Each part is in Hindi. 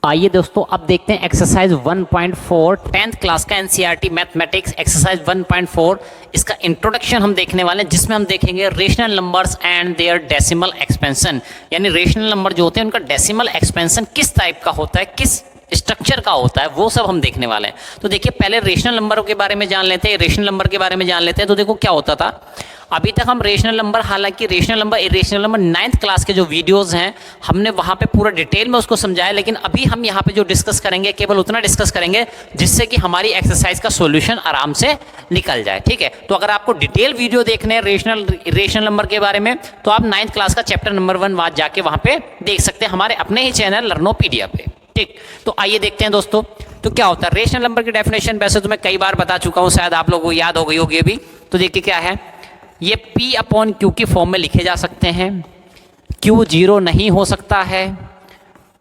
आइए दोस्तों अब देखते हैं एक्सरसाइज 1.4 10th क्लास का एनसीईआरटी मैथमेटिक्स एक्सरसाइज 1.4 इसका इंट्रोडक्शन हम देखने वाले हैं, जिसमें हम देखेंगे rational numbers and their decimal expansion. यानी रेशनल नंबर जो होते हैं उनका डेसिमल एक्सपेंशन किस टाइप का होता है, किस स्ट्रक्चर का होता है, वो सब हम देखने वाले हैं। तो देखिए पहले रेशनल नंबरों के बारे में जान लेते हैं, रेशनल नंबर के बारे में जान लेते हैं। तो देखो क्या होता था अभी तक हम रेशनल नंबर, हालांकि rational number irrational number 9th class के जो वीडियोस हैं हमने वहां पे पूरा डिटेल में उसको समझाया, लेकिन अभी हम यहाँ पे जो डिस्कस करेंगे केवल उतना डिस्कस करेंगे जिससे कि हमारी एक्सरसाइज का सॉल्यूशन आराम से निकल जाए। ठीक है, तो अगर आपको डिटेल वीडियो देखने हैं रेशनल नंबर के बारे में तो आप 9th क्लास का चैप्टर नंबर 1 वहां जाके वहां पे देख सकते हैं हमारे अपने ही चैनल लर्नोपीडिया पे। ठीक, तो आइए देखते हैं दोस्तों तो क्या होता है रेशनल नंबर की डेफिनेशन। वैसे तो मैं कई बार बता चुका हूं, शायद आप लोगों को याद हो गई होगी अभी। तो देखिए क्या है, ये P/Q की फॉर्म में लिखे जा सकते हैं। Q 0 नहीं हो सकता है।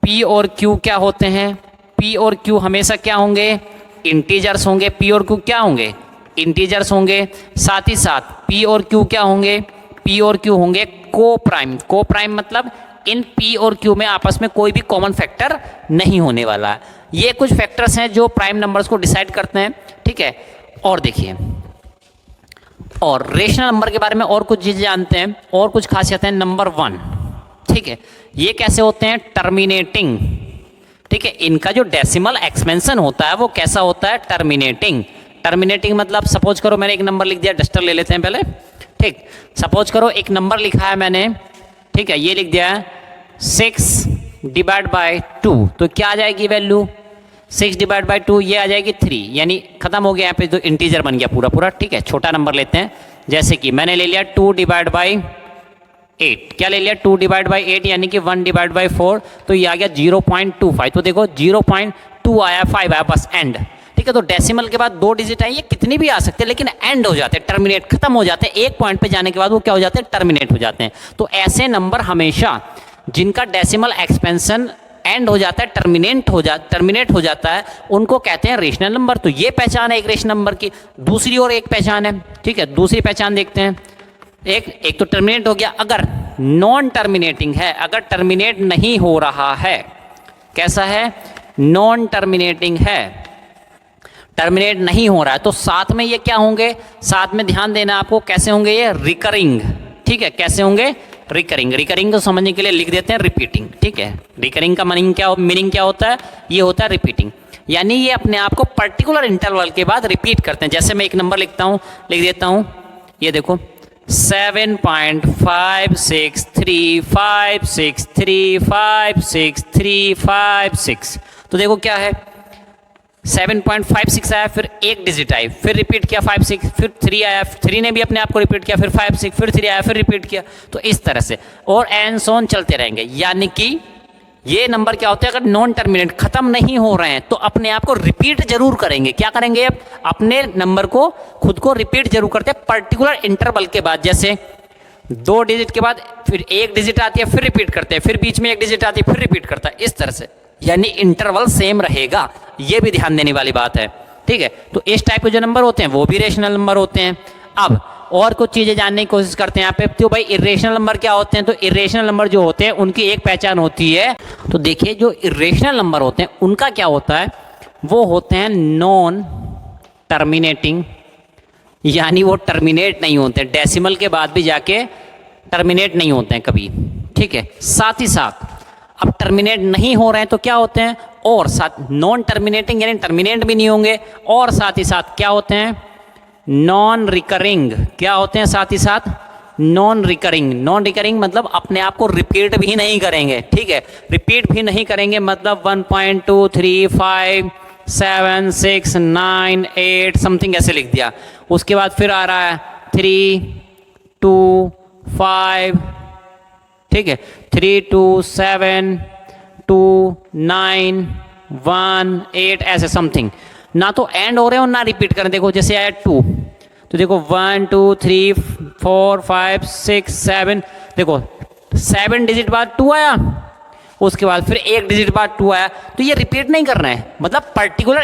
P और Q क्या होते हैं, P और Q हमेशा क्या होंगे, इंटीजर्स होंगे। P और Q क्या होंगे, इंटीजर्स होंगे। साथ ही साथ P और Q क्या होंगे, P और Q होंगे को प्राइम। को प्राइम मतलब इन P और Q में आपस में कोई भी कॉमन फैक्टर नहीं होने वाला है। ये कुछ फैक्टर्स हैं जो प्राइम नंबर्स को डिसाइड करते हैं। ठीक है, और देखिए और रेशनल नंबर के बारे में और कुछ चीज़ें जानते हैं और कुछ खासियत है। नंबर 1, ठीक है, ये कैसे होते हैं, टर्मिनेटिंग। ठीक है, इनका जो डेसिमल एक्सपेंशन होता है वो कैसा होता है, टर्मिनेटिंग। टर्मिनेटिंग मतलब सपोज करो मैंने एक नंबर लिख दिया, डस्टर ले लेते हैं पहले। ठीक, सपोज करो एक नंबर लिखा है मैंने, ठीक है, ये लिख दिया है 6/2, तो क्या आ जाएगी वैल्यू, 6/2 ये आ जाएगी 3, यानी खत्म हो गया यहाँ पे, तो इंटीजर बन गया पूरा पूरा। ठीक है, छोटा नंबर लेते हैं, जैसे कि मैंने ले लिया 2/8। क्या ले लिया, 2/8 यानी कि 1/4, तो ये आ गया 0.25। तो देखो 0.2 आया, 5 आया, बस एंड। ठीक है, तो डेसिमल के बाद 2 डिजिट आई, ये कितनी भी आ सकते हैं लेकिन एंड हो जाते हैं, टर्मिनेट, खत्म हो जाते हैं। एक पॉइंट पे जाने के बाद वो क्या हो जाते हैं, टर्मिनेट हो जाते हैं। तो ऐसे नंबर हमेशा जिनका डेसिमल एक्सपेंशन एंड हो जाता है, टर्मिनेट हो जाता है, उनको कहते हैं रेशनल नंबर। तो ये पहचान है एक रेशनल नंबर की। दूसरी और एक पहचान है, ठीक है, दूसरी पहचान देखते हैं। एक तो टर्मिनेट हो गया, अगर नॉन टर्मिनेटिंग है, अगर टर्मिनेट नहीं हो रहा है, कैसा है, नॉन टर्मिनेटिंग है, टर्मिनेट नहीं हो रहा है, तो साथ में ये क्या होंगे, साथ में ध्यान देना आपको, कैसे होंगे ये, रिकरिंग। ठीक है, कैसे होंगे, रिकरिंग। रिकरिंग को समझने के लिए लिख देते हैं रिपीटिंग। ठीक है, रिकरिंग का मीनिंग क्या होता है, ये होता है रिपीटिंग, यानी ये अपने आप को पर्टिकुलर इंटरवल के बाद रिपीट करते हैं। जैसे मैं एक नंबर लिखता हूँ, लिख देता हूँ, ये देखो 7.56356356356356। तो देखो क्या है, 7.56 आया, फिर एक डिजिट आई, फिर रिपीट किया 5 6, फिर 3 आया, 3 ने भी अपने आप को रिपीट किया, फिर 5 6, फिर 3 आया, फिर रिपीट किया। तो इस तरह से और एंड सो ऑन चलते रहेंगे। यानी कि ये नंबर क्या होते हैं, अगर नॉन टर्मिनेट, खत्म नहीं हो रहे हैं, तो अपने आप को रिपीट जरूर करेंगे। क्या करेंगे, अपने नंबर को खुद को रिपीट जरूर करते हैं पर्टिकुलर इंटरवल के बाद। जैसे 2 डिजिट के बाद फिर एक डिजिट आती है, फिर रिपीट करते हैं, फिर बीच में एक डिजिट आती है, फिर रिपीट करता है, इस तरह से, यानी इंटरवल सेम रहेगा। ये भी ध्यान देने वाली बात है। ठीक है, तो इस टाइप के जो नंबर होते हैं वो भी रेशनल नंबर होते हैं। अब और कुछ चीजें जानने की कोशिश करते हैं यहाँ पे। तो भाई इरेशनल नंबर क्या होते हैं, तो इरेशनल नंबर जो होते हैं उनकी एक पहचान होती है। तो देखिए जो इरेशनल नंबर होते हैं उनका क्या होता है, वो होते हैं नॉन टर्मिनेटिंग, यानी वो टर्मिनेट नहीं होते हैं, डेसिमल के बाद भी जाके टर्मिनेट नहीं होते हैं कभी। ठीक है, साथ ही साथ अब टर्मिनेट नहीं हो रहे हैं तो क्या होते हैं, और साथ नॉन टर्मिनेटिंग यानी टर्मिनेट भी नहीं होंगे, और साथ ही साथ क्या होते हैं, नॉन रिकरिंग। क्या होते हैं, साथ ही साथ नॉन रिकरिंग। नॉन रिकरिंग मतलब अपने आप को रिपीट भी नहीं करेंगे। ठीक है, रिपीट भी नहीं करेंगे मतलब 1.2 3 5 7 6 9 8 समथिंग ऐसे लिख दिया। उसके बाद फिर आ रहा है 3 2 5, ठीक है, 3 2 7 2 9 1 8 ऐसे समथिंग। ना तो एंड हो रहे हो ना रिपीट करें। देखो जैसे आया 2, तो देखो 1 2 3 4 5 6 7, देखो 7 डिजिट बाद 2 आया, उसके बाद फिर एक डिजिट बाद 2 आया। तो ये रिपीट नहीं कर रहे हैं, मतलब पर्टिकुलर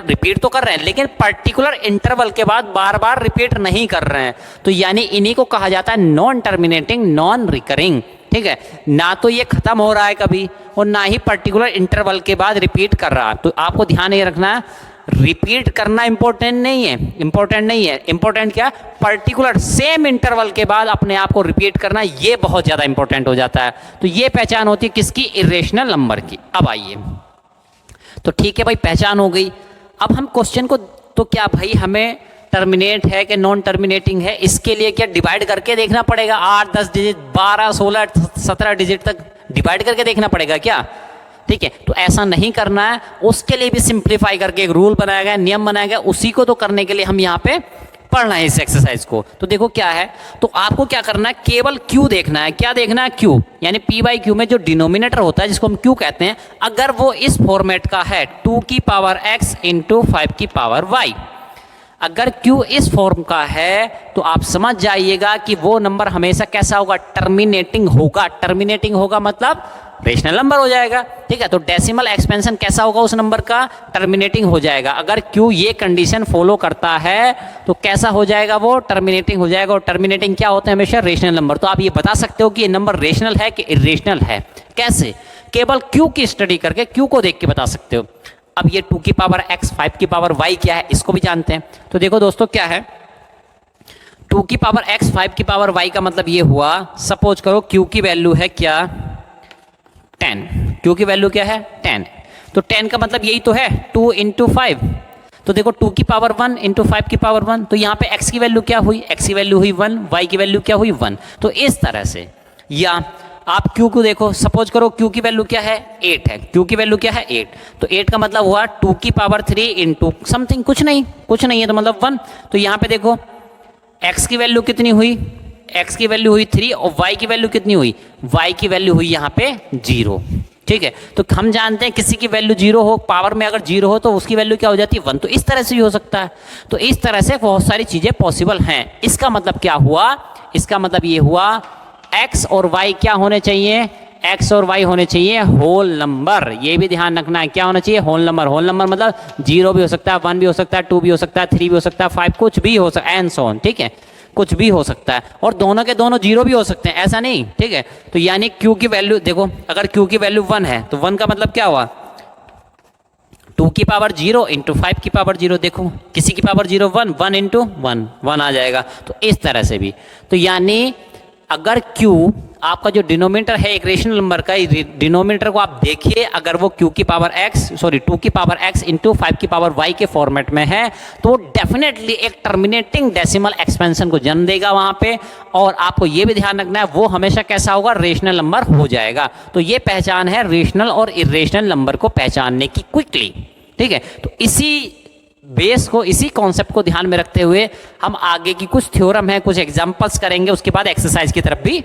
रिपीट तो कर रहे हैं लेकिन पर्टिकुलर इंटरवल के बाद बार बार रिपीट नहीं कर रहे हैं। तो यानी इन्हीं को कहा जाता है नॉन टर्मिनेटिंग, नॉन रिकरिंग। ठीक है, ना तो ये खत्म हो रहा है कभी और ना ही पर्टिकुलर इंटरवल के बाद रिपीट कर रहा है। तो आपको ध्यान ये रखना है, रिपीट करना इंपॉर्टेंट नहीं है, इंपॉर्टेंट क्या, पर्टिकुलर सेम इंटरवल के बाद अपने आप को रिपीट करना, ये बहुत ज़्यादा इंपॉर्टेंट हो जाता है। तो ये पहचान होती है किसकी, इरेशनल नंबर की। अब आइए, तो ठीक है भाई, पहचान हो गई। अब हम क्वेश्चन को, तो क्या भाई हमें टर्मिनेट है कि नॉन टर्मिनेटिंग है, इसके लिए क्या डिवाइड करके देखना पड़ेगा, 8 10 डिजिट 12 16 17 डिजिट तक डिवाइड करके देखना पड़ेगा क्या? ठीक है, तो ऐसा नहीं करना है, उसके लिए भी सिंप्लीफाई करके एक रूल बनाया गया, नियम बनाया गया, उसी को तो करने के लिए हम यहाँ पे पढ़ना है इस एक्सरसाइज को। तो देखो क्या है, तो आपको क्या करना है, केवल क्यू देखना है। क्या देखना है, क्यू, यानी पी बाई क्यू में जो डिनोमिनेटर होता है जिसको हम क्यू कहते हैं, अगर वो इस फॉर्मेट का है 2 की पावर x इंटू 5 की पावर y, अगर Q इस फॉर्म का है तो आप समझ जाइएगा कि वो नंबर हमेशा कैसा होगा, टर्मिनेटिंग होगा। टर्मिनेटिंग होगा मतलब रेशनल नंबर हो जाएगा। ठीक है, तो डेसिमल एक्सपेंशन कैसा होगा उस नंबर का, टर्मिनेटिंग हो जाएगा। अगर Q ये कंडीशन फॉलो करता है तो कैसा हो जाएगा, वो टर्मिनेटिंग हो जाएगा। और टर्मिनेटिंग क्या होता है, हमेशा रेशनल नंबर। तो आप ये बता सकते हो कि ये नंबर रेशनल है कि इरेशनल है, कैसे, केवल Q की स्टडी करके, Q को देख के बता सकते हो। अब ये 2 की पावर x 5 की पावर y क्या है, इसको भी जानते हैं। तो देखो दोस्तों क्या है, 2 की पावर x 5 की पावर y का मतलब ये हुआ, सपोज करो q की वैल्यू है क्या, 10। q की वैल्यू क्या है, 10। तो 10 का मतलब यही तो है 2 इंटू 5। तो देखो 2 की पावर 1 इंटू 5 की पावर 1, तो यहाँ पे x की वैल्यू क्या हुई, x की वैल्यू हुई 1, y की वैल्यू क्या हुई 1। तो इस तरह से, या आप Q को देखो, सपोज करो Q की वैल्यू क्या है, 8 है। Q की वैल्यू क्या है, 8। तो 8 का मतलब हुआ 2 की पावर 3 इंटू समथिंग, कुछ नहीं है तो मतलब 1। तो यहाँ पे देखो x की वैल्यू कितनी हुई, x की वैल्यू हुई 3 और y की वैल्यू कितनी हुई, y की वैल्यू हुई यहाँ पे 0। ठीक है, तो हम जानते हैं किसी की वैल्यू 0 हो, पावर में अगर 0 हो तो उसकी वैल्यू क्या हो जाती है, 1। तो इस तरह से भी हो सकता है। तो इस तरह से बहुत सारी चीज़ें पॉसिबल हैं। इसका मतलब क्या हुआ, इसका मतलब ये हुआ x और y क्या होने चाहिए, x और y होने चाहिए होल नंबर। ये भी ध्यान रखना है, क्या होना चाहिए, होल नंबर। होल नंबर मतलब 0 भी हो सकता है, 1 भी हो सकता है, 2 भी हो सकता है, 3 भी हो सकता है, 5 कुछ भी हो सकता है, एंड सो ऑन। ठीक है, कुछ भी हो सकता है, और दोनों के दोनों 0 भी हो सकते हैं, ऐसा नहीं। ठीक है, तो यानी q की वैल्यू देखो, अगर q की वैल्यू 1 है तो 1 का मतलब क्या हुआ, 2 की पावर 0 इंटू 5 की पावर 0। देखो किसी की पावर 0 1, 1 इंटू 1 1 आ जाएगा। तो इस तरह से भी, तो यानी अगर Q आपका जो डिनोमिनेटर है एक रेशनल नंबर का, डिनोमिनेटर को आप देखिए, अगर वो Q की पावर x 2 की पावर x इंटू 5 की पावर y के फॉर्मेट में है तो डेफिनेटली एक टर्मिनेटिंग डेसिमल एक्सपेंशन को जन्म देगा वहां पे। और आपको ये भी ध्यान रखना है वो हमेशा कैसा होगा, रेशनल नंबर हो जाएगा। तो ये पहचान है रेशनल और इरेशनल नंबर को पहचानने की क्विकली। ठीक है, तो इसी बेस को, इसी कॉन्सेप्ट को ध्यान में रखते हुए हम आगे की कुछ थ्योरम है, कुछ एग्जांपल्स करेंगे, उसके बाद एक्सरसाइज की तरफ भी।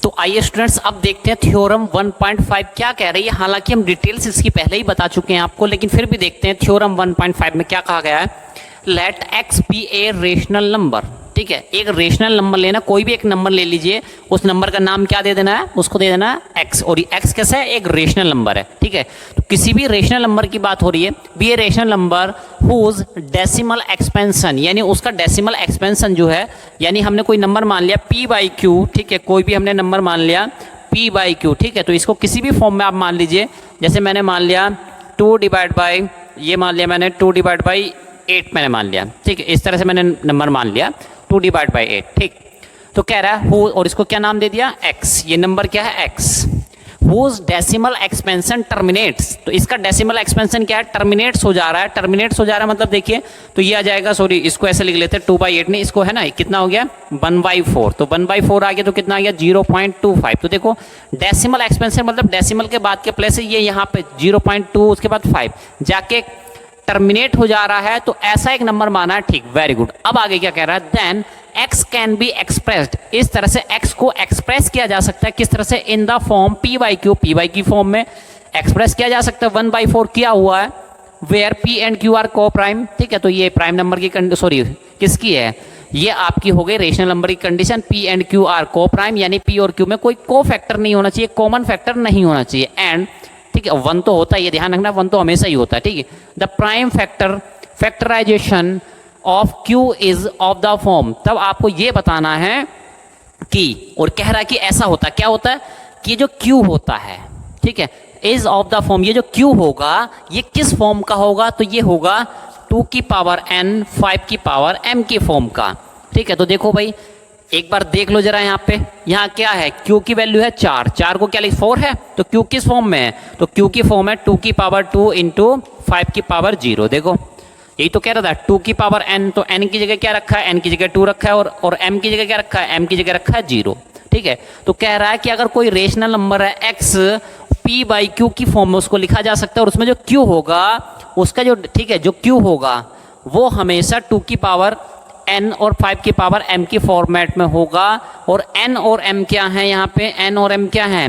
तो आइए स्टूडेंट्स, अब देखते हैं थ्योरम 1.5 क्या कह रही है। हालांकि हम डिटेल्स इसकी पहले ही बता चुके हैं आपको, लेकिन फिर भी देखते हैं थ्योरम 1.5 में क्या कहा गया है। Let x be a rational number. ठीक है, एक रेशनल नंबर लेना, कोई भी एक नंबर ले लीजिए, उस नंबर का नाम क्या दे देना है, उसको दे देना है x। और x कैसा है, एक रेशनल नंबर है। ठीक है, तो किसी भी रेशनल नंबर की बात हो रही है, be a rational number whose decimal expansion, यानी उसका डेसिमल एक्सपेंशन जो है, यानी हमने कोई नंबर मान लिया p बाई क्यू। ठीक है, कोई भी हमने नंबर मान लिया p बाई क्यू। ठीक है, तो इसको किसी भी फॉर्म में आप मान लीजिए, जैसे मैंने मान लिया 2 डिवाइड बाई, ये मान लिया मैंने 2 डिवाइड बाई 8 मैंने मान लिया। ठीक है, इस तरह से मैंने नंबर मान लिया 2 डिवाइड बाई 8। ठीक, तो कह रहा है और इसको क्या नाम दे दिया, x। ये नंबर क्या है, x। Whose decimal expansion terminates, तो इसका डेसिमल एक्सपेंशन क्या है, टर्मिनेट्स हो जा रहा है। टर्मिनेट्स हो जा रहा है मतलब देखिए, तो ये आ जाएगा, सॉरी इसको ऐसे लिख लेते हैं 2/8 नहीं, इसको है ना, कितना हो गया 1/4। तो 1/4 आ गया तो कितना आ गया 0.25। तो देखो डेसिमल एक्सपेंशन मतलब डेसिमल के बाद के प्लेस ये यहाँ पे 0.2, उसके बाद 5 जाके टर्मिनेट हो जा रहा है। तो ऐसा एक नंबर माना है। ठीक, वेरी गुड। अब आगे क्या कह रहा है, then x can be expressed, इस तरह से x को एक्सप्रेस किया जा सकता है, किस तरह से, in the form p by q. p by की फॉर्म में एक्सप्रेस किया जा सकता है, 1/4 किया हुआ है, where p and q are coprime. ठीक है, तो ये प्राइम नंबर की सॉरी किसकी है, ये आपकी हो गई रेशनल नंबर की condition, p and q are coprime, यानी p और q में कोई को फैक्टर नहीं होना चाहिए, कॉमन फैक्टर नहीं होना चाहिए। एंड ठीक है, 1 तो होता है, ये ध्यान रखना, 1 तो हमेशा ही होता है। ठीक है, the prime factorisation of Q is of the form, तब आपको ये बताना है की, और कह रहा है कि ऐसा होता है, क्या होता है कि जो Q होता है, ठीक है, इज ऑफ द फॉर्म, ये जो Q होगा ये किस फॉर्म का होगा, तो ये होगा 2 की पावर n 5 की पावर m की फॉर्म का, ठीक है। तो देखो भाई एक बार देख लो जरा, यहाँ पे यहाँ क्या है, Q की वैल्यू है 4, 4 को क्या लिख 4 है, तो Q किस फॉर्म में है, तो Q की फॉर्म है 2 की पावर 2 इंटू 5 की पावर 0। देखो यही तो कह रहा था 2 की पावर n, तो n की जगह क्या रखा है, n की जगह 2 रखा है, और m की जगह क्या रखा है, m की जगह रखा है 0, ठीक है। तो कह रहा है कि अगर कोई रेशनल नंबर है x p बाई q की फॉर्म में उसको लिखा जा सकता है, और उसमें जो q होगा उसका जो, ठीक है, जो q होगा वो हमेशा 2 की पावर n और 5 की पावर m की फॉर्मेट में होगा, और n और m क्या है, यहाँ पे n और m क्या है,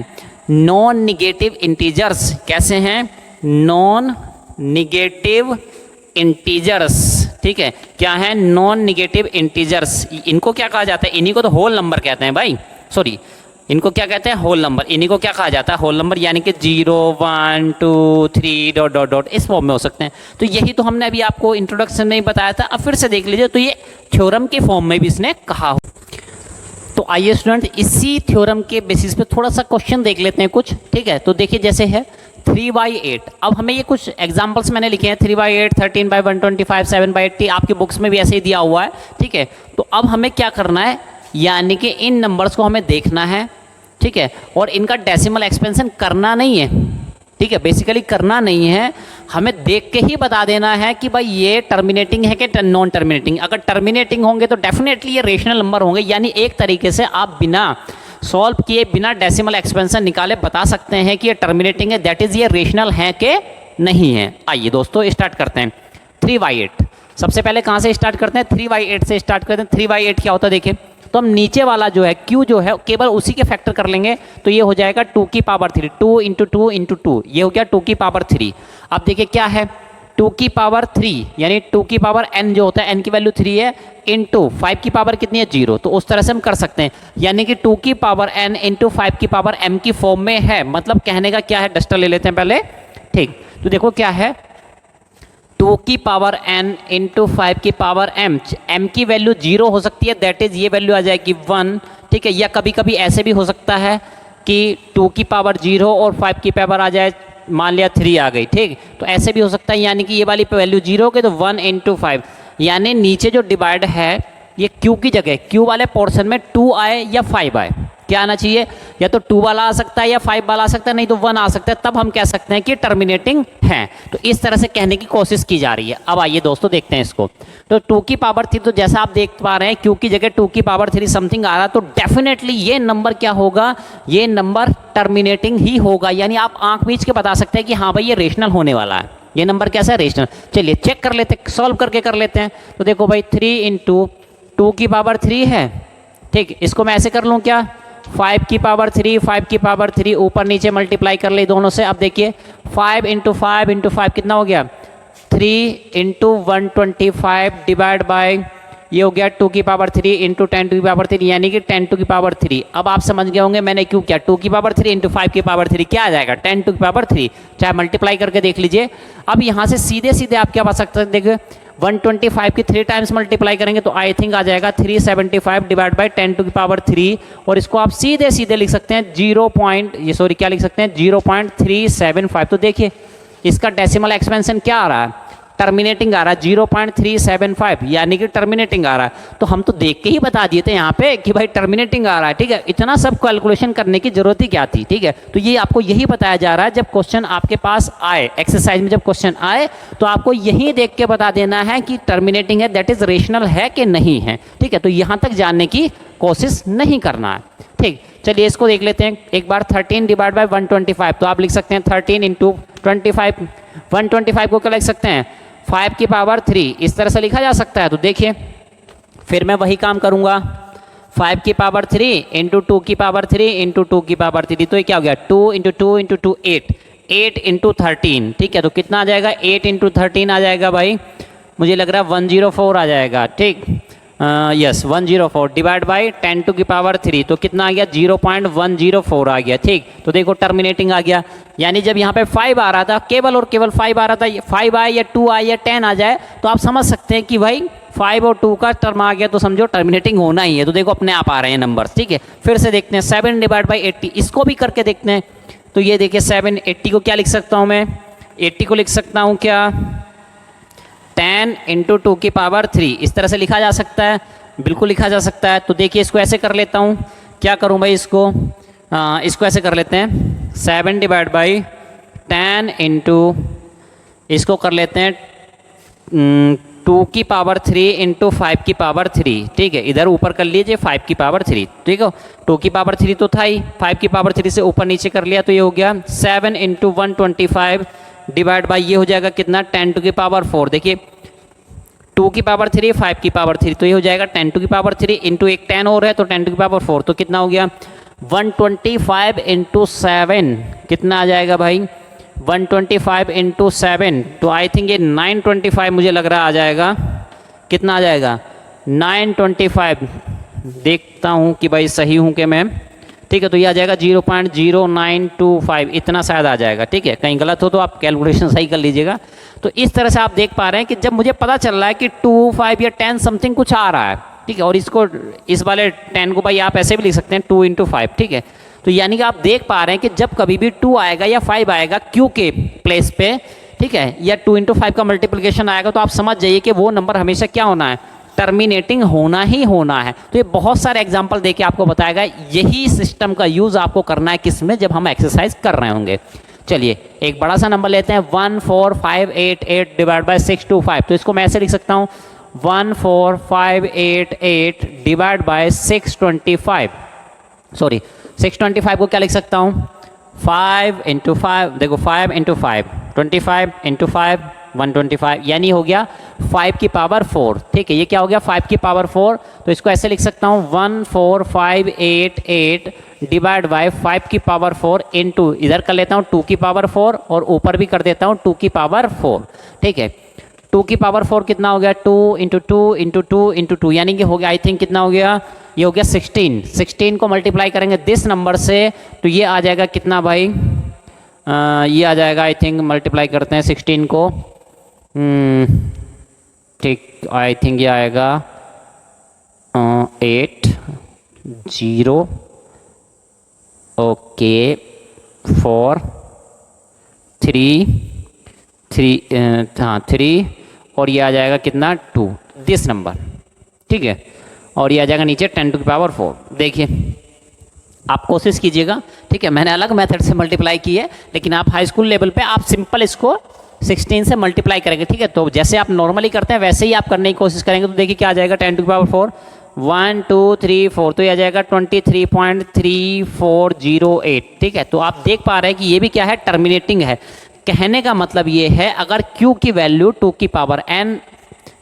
नॉन निगेटिव इंटीजर्स। कैसे हैं, नॉन निगेटिव इंटीजर्स, ठीक है, क्या है, नॉन निगेटिव इंटीजर्स। इनको क्या कहा जाता है, इन्हीं को तो होल नंबर कहते हैं भाई, सॉरी इनको क्या कहते हैं, होल नंबर। इन्हीं को क्या कहा जाता है, होल नंबर, यानी कि 0 1 2 3 डॉट डॉट डॉट इस फॉर्म में हो सकते हैं। तो यही तो हमने अभी आपको इंट्रोडक्शन में ही बताया था, अब फिर से देख लीजिए, तो ये थ्योरम के फॉर्म में भी इसने कहा हो। तो आइए स्टूडेंट इसी थ्योरम के बेसिस पे थोड़ा सा क्वेश्चन देख लेते हैं कुछ, ठीक है। तो देखिए जैसे है 3/8, अब हमें ये कुछ एग्जांपल्स मैंने लिखे हैं, 3/8, 13/125, 7/80, आपकी बुक्स में भी ऐसे ही दिया हुआ है, ठीक है। तो अब हमें क्या करना है, यानी कि इन नंबर्स को हमें देखना है, ठीक है, और इनका डेसिमल एक्सपेंशन करना नहीं है, ठीक है, बेसिकली करना नहीं है, हमें देख के ही बता देना है कि भाई ये टर्मिनेटिंग है कि नॉन टर्मिनेटिंग। अगर टर्मिनेटिंग होंगे तो डेफिनेटली ये रेशनल नंबर होंगे, यानी एक तरीके से आप बिना सॉल्व किए, बिना डेसिमल एक्सपेंशन निकाले बता सकते हैं कि ये टर्मिनेटिंग है, दैट इज ये रेशनल है कि नहीं है। आइए दोस्तों स्टार्ट करते हैं 3/8। सबसे पहले कहाँ से स्टार्ट करते हैं, 3/8 से स्टार्ट करते हैं। 3/8 क्या होता है देखिए, तो हम नीचे वाला जो है Q जो है केवल उसी के फैक्टर कर लेंगे, तो ये हो जाएगा 2 की पावर 3, 2 इंटू 2 इंटू 2, ये हो गया 2 की पावर 3। अब देखिए क्या है, 2 की पावर 3 यानी 2 की पावर n जो होता है, n की वैल्यू 3 है, इंटू 5 की पावर कितनी है 0, तो उस तरह से हम कर सकते हैं, यानी कि 2 की पावर n इंटू 5 की पावर m की फॉर्म में है। मतलब कहने का क्या है, डस्टर ले लेते हैं पहले, ठीक। तो देखो क्या है, 2 की पावर n इंटू 5 की पावर m की वैल्यू 0 हो सकती है, दैट इज ये वैल्यू आ जाएगी 1, ठीक है। या कभी कभी ऐसे भी हो सकता है कि 2 की पावर 0 और 5 की पावर आ जाए, मान लिया 3 आ गई, ठीक, तो ऐसे भी हो सकता है, यानी कि ये वाली वैल्यू 0 हो गई तो 1 इंटू 5, यानी नीचे जो डिवाइड है ये Q की जगह, Q वाले पोर्शन में 2 आए या 5 आए, क्या आना चाहिए, या तो 2 वाला आ सकता है या 5 वाला आ सकता है, नहीं तो 1 आ सकता है, तब हम कह सकते हैं कि टर्मिनेटिंग है। तो इस तरह से कहने की कोशिश की जा रही है। अब आइए दोस्तों देखते हैं इसको, तो 2 की पावर 3, तो जैसा आप देख पा रहे हैं Q की जगह 2 की पावर 3 समथिंग आ रहा, तो डेफिनेटली ये नंबर क्या होगा, ये नंबर टर्मिनेटिंग ही होगा, यानी आप आंख मीच के बता सकते हैं कि हाँ भाई ये रेशनल होने वाला है, ये नंबर कैसा है, रेशनल। चलिए चेक कर लेते हैं, सॉल्व करके कर लेते हैं। तो देखो भाई 3 इंटू 2 की पावर 3 है, ठीक, इसको मैं ऐसे कर लूँ क्या, 5 की पावर 3, 5 की पावर 3 ऊपर नीचे मल्टीप्लाई कर ले दोनों से। अब देखिए 5 इंटू 5 इंटू 5 कितना हो गया, 3 इंटू 125 डिवाइड बाय, ये हो गया 2 की पावर 3 इंटू 10 टू की पावर 3, यानी कि 10 टू की पावर 3। अब आप समझ गए होंगे मैंने क्यों किया, 2 की पावर 3 इंटू 5 की पावर 3 क्या आ जाएगा, 10 टू की पावर 3, चाहे मल्टीप्लाई करके देख लीजिए। अब यहाँ से सीधे सीधे आप क्या पा सकते हैं, देखिए 125 की 3 टाइम्स मल्टीप्लाई करेंगे तो आई थिंक आ जाएगा 375 डिवाइड बाय 10 टू की पावर 3, और इसको आप सीधे सीधे लिख सकते हैं 0. क्या लिख सकते हैं 0.375। तो देखिए इसका डेसिमल एक्सपेंशन क्या आ रहा है, टर्मिनेटिंग आ रहा है 0.375, यानी कि टर्मिनेटिंग आ रहा है। तो हम तो देख के ही बता दिए थे यहाँ पे कि भाई टर्मिनेटिंग आ रहा है, ठीक है, इतना सब कैलकुलेशन करने की जरूरत ही क्या थी, ठीक है। तो ये आपको यही बताया जा रहा है, जब क्वेश्चन आपके पास आए एक्सरसाइज में, जब क्वेश्चन आए तो आपको यही देख के बता देना है कि टर्मिनेटिंग है, दैट इज रेशनल है कि नहीं है, ठीक है। तो यहाँ तक जानने की कोशिश नहीं करना है, ठीक। चलिए इसको देख लेते हैं एक बार, 13 डिवाइड बाय 125, तो आप लिख सकते हैं 13 इंटू 25, 125 को क्या लिख सकते हैं 5 की पावर 3, इस तरह से लिखा जा सकता है। तो देखिए फिर मैं वही काम करूंगा, 5 की पावर 3 इंटू 2 की पावर 3 इंटू 2 की पावर 3, तो ये क्या हो गया 2 इंटू 2 इंटू 2 8, 8 इंटू 13, ठीक है। तो कितना आ जाएगा 8 इंटू 13 आ जाएगा भाई, मुझे लग रहा है 104 आ जाएगा, ठीक, यस 104 डिवाइड बाई 10 टू की पावर 3, तो कितना आ गया 0.104 आ गया, ठीक। तो देखो टर्मिनेटिंग आ गया, यानी जब यहाँ पे 5 आ रहा था, केवल और केवल 5 आ रहा था, 5 आए या 2 आए या 10 आ जाए तो आप समझ सकते हैं कि भाई 5 और 2 का टर्म आ गया तो समझो टर्मिनेटिंग होना ही है। तो देखो अपने आप आ रहे हैं नंबर, ठीक है। फिर से देखते हैं 7 डिवाइड बाई 80, इसको भी करके देखते हैं। तो ये देखिए 7, 80 को क्या लिख सकता हूँ मैं, 80 को लिख सकता हूँ क्या 10 इंटू 2 की पावर 3, इस तरह से लिखा जा सकता है, बिल्कुल लिखा जा सकता है। तो देखिए इसको ऐसे कर लेता हूँ, क्या करूँ भाई इसको ऐसे कर लेते हैं 7 डिवाइड बाई 10 इंटू इसको कर लेते हैं 2 की पावर 3 इंटू 5 की पावर 3, ठीक है। इधर ऊपर कर लीजिए 5 की पावर 3, ठीक है। 2 की पावर 3 तो था ही, 5 की पावर 3 से ऊपर नीचे कर लिया तो ये हो गया 7 इंटू 125 डिवाइड बाई ये हो जाएगा कितना 10 टू की पावर 4। देखिए 2 की पावर 3 5 की पावर 3 तो ये हो जाएगा 10 टू की पावर 3 इंटू एक 10 और है तो 10 टू की पावर 4, तो कितना हो गया 125 इंटू 7, कितना आ जाएगा भाई 125 इंटू 7, तो आई थिंक ये 925 मुझे लग रहा आ जाएगा, कितना आ जाएगा 925, देखता हूँ कि भाई सही हूँ कि मैं, ठीक है। तो ये आ जाएगा 0.0925, इतना शायद आ जाएगा, ठीक है। कहीं गलत हो तो आप कैलकुलेशन सही कर लीजिएगा। तो इस तरह से आप देख पा रहे हैं कि जब मुझे पता चल रहा है कि 2, 5 या 10 समथिंग कुछ आ रहा है, ठीक है, और इसको इस वाले 10 को भाई आप ऐसे भी लिख सकते हैं 2 इंटू 5, ठीक है। तो यानी कि आप देख पा रहे हैं कि जब कभी भी 2 आएगा या 5 आएगा क्यू के प्लेस पे, ठीक है, या 2 इंटू 5 का मल्टीप्लिकेशन आएगा तो आप समझ जाइए कि वो नंबर हमेशा क्या होना है, टर्मिनेटिंग होना ही होना है। तो ये बहुत सारे एग्जाम्पल देके आपको बताएगा, यही सिस्टम का यूज़ आपको करना है किस में, जब हम एक्सरसाइज कर रहे होंगे। चलिए एक बड़ा सा नंबर लेते हैं 14588 डिवाइड बाई 625, तो इसको मैं ऐसे लिख सकता हूँ 14588 डिवाइड बाई 625, सॉरी 625 को क्या लिख सकता हूँ 5 इंटू 5, देखो 5 इंटू 5 25 इंटू 5 125, यानी हो गया 5 की पावर 4, ठीक है। ये क्या हो गया 5 की पावर 4, तो इसको ऐसे लिख सकता हूँ 14588 डिवाइड बाई 5 की पावर 4 इंटू इधर कर लेता हूँ 2 की पावर 4 और ऊपर भी कर देता हूँ 2 की पावर 4, ठीक है। 2 की पावर 4 कितना हो गया 2 इंटू 2 इंटू 2 इंटू 2, यानी कि हो गया आई थिंक कितना हो गया, ये हो गया 16। 16 को मल्टीप्लाई करेंगे दिस नंबर से तो ये आ जाएगा कितना भाई, ये आ जाएगा आई थिंक, मल्टीप्लाई करते हैं 16 को, ठीक, आई थिंक ये आएगा 8 0 ओके 4 3 3 हाँ 3 और ये आ जाएगा कितना 2 दिस नंबर, ठीक है। और ये आ जाएगा नीचे 10 टू की पावर 4। देखिए आप कोशिश कीजिएगा, ठीक है, मैंने अलग मेथड से मल्टीप्लाई की है, लेकिन आप हाई स्कूल लेवल पे आप सिंपल इसको 16 से मल्टीप्लाई करेंगे, ठीक है। तो जैसे आप नॉर्मली करते हैं वैसे ही आप करने की कोशिश करेंगे, तो देखिए क्या आ जाएगा 10 टू की पावर 4 1 2 3 4, तो ये आ जाएगा 23.3408, ठीक है। तो आप देख पा रहे हैं कि ये भी क्या है, टर्मिनेटिंग है। कहने का मतलब ये है अगर Q की वैल्यू 2 की पावर n,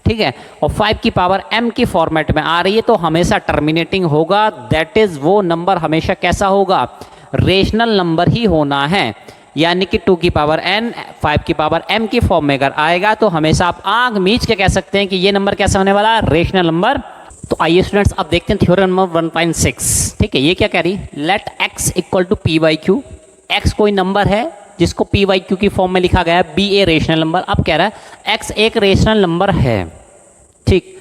ठीक है, और 5 की पावर m की फॉर्मेट में आ रही है तो हमेशा टर्मिनेटिंग होगा। दैट इज वो नंबर हमेशा कैसा होगा, रेशनल नंबर ही होना है। यानी कि 2 की पावर n 5 की पावर m की फॉर्म में अगर आएगा तो हमेशा आप आंख मीच के कह सकते हैं कि ये नंबर कैसा होने वाला है, रेशनल नंबर। तो आइए स्टूडेंट्स अब देखते हैं थ्योरम नंबर 1.6, ठीक है। ये क्या कह रही, let x equal to p by q, x कोई नंबर है जिसको पी बाई क्यू की फॉर्म में लिखा गया है, बी ए रेशनल नंबर। अब कह रहा है x एक रेशनल नंबर है, ठीक,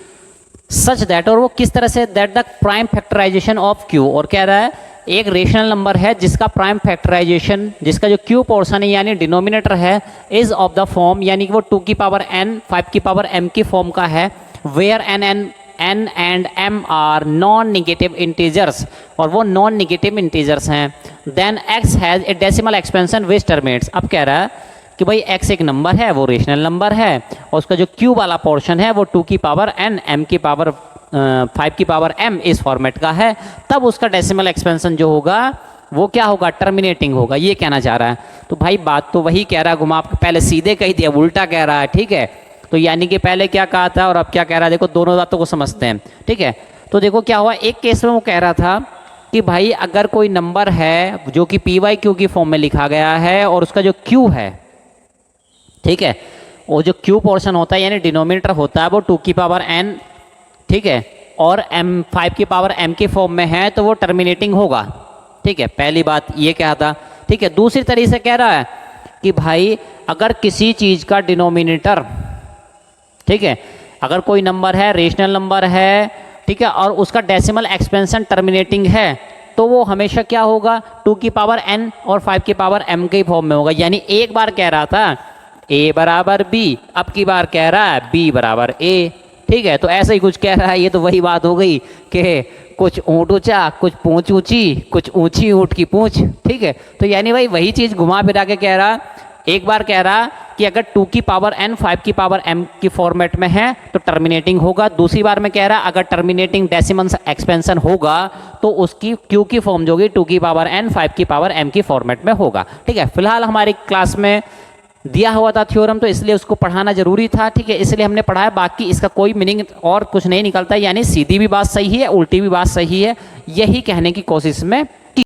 सच दैट, और वो किस तरह से, that the prime factorisation of q, और कह रहा है एक रेशनल नंबर है जिसका प्राइम फैक्टराइजेशन, जिसका जो q पोर्शन है यानी डिनोमिनेटर है, इज ऑफ द फॉर्म, यानी कि वो 2 की पावर n 5 की पावर m की फॉर्म का है, where n and m are non negative integers, और वो नॉन निगेटिव इंटीजर्स हैं। Then x has a decimal expansion which terminates. अब कह रहा है कि भाई x एक नंबर है, वो रेशनल नंबर है, और उसका जो q वाला पोर्शन है वो 2 की पावर n m की पावर 5 की पावर m इस फॉर्मेट का है, तब उसका डेसिमल एक्सपेंशन जो होगा वो क्या होगा, टर्मिनेटिंग होगा, ये कहना चाह रहा है। तो भाई बात तो वही कह रहा है, घुमा आपको पहले सीधे कही दिया, उल्टा कह रहा है, ठीक है। तो यानी कि पहले क्या कहा था और अब क्या कह रहा है, देखो दोनों बातों को समझते हैं, ठीक है। तो देखो क्या हुआ, एक केस में वो कह रहा था कि भाई अगर कोई नंबर है जो कि पी वाई क्यू की फॉर्म में लिखा गया है और उसका जो क्यू है, ठीक है, वो जो क्यू पोर्शन होता है यानी डिनोमिनेटर होता है वो 2 की पावर n, ठीक है, और m 5 की पावर m की फॉर्म में है तो वो टर्मिनेटिंग होगा, ठीक है। पहली बात ये कहा था, ठीक है। दूसरी तरीके से कह रहा है कि भाई अगर किसी चीज़ का डिनोमिनेटर, ठीक है, अगर कोई नंबर है, रेशनल नंबर है, ठीक है, और उसका डेसिमल एक्सपेंशन टर्मिनेटिंग है, तो वो हमेशा क्या होगा, 2 की पावर n और 5 की पावर m के फॉर्म में होगा। यानी एक बार कह रहा था a बराबर b, अब की बार कह रहा है b बराबर a, ठीक है। तो ऐसे ही कुछ कह रहा है, ये तो वही बात हो गई कि कुछ ऊँट ऊँचा, कुछ पूँछ ऊँची, कुछ ऊँची ऊँट की पूँछ, ठीक है। तो यानी भाई वही चीज़ घुमा फिरा के कह रहा, एक बार कह रहा कि अगर 2 की पावर n 5 की पावर m की फॉर्मेट में है तो टर्मिनेटिंग होगा। दूसरी बार में कह रहा अगर टर्मिनेटिंग डेसिमल एक्सपेंशन होगा तो उसकी q की फॉर्म जो होगी 2 की पावर n 5 की पावर m की फॉर्मेट में होगा, ठीक है। फिलहाल हमारी क्लास में दिया हुआ था थ्योरम, तो इसलिए उसको पढ़ाना जरूरी था, ठीक है, इसलिए हमने पढ़ाया। बाकी इसका कोई मीनिंग और कुछ नहीं निकलता, यानी सीधी भी बात सही है, उल्टी भी बात सही है, यही कहने की कोशिश में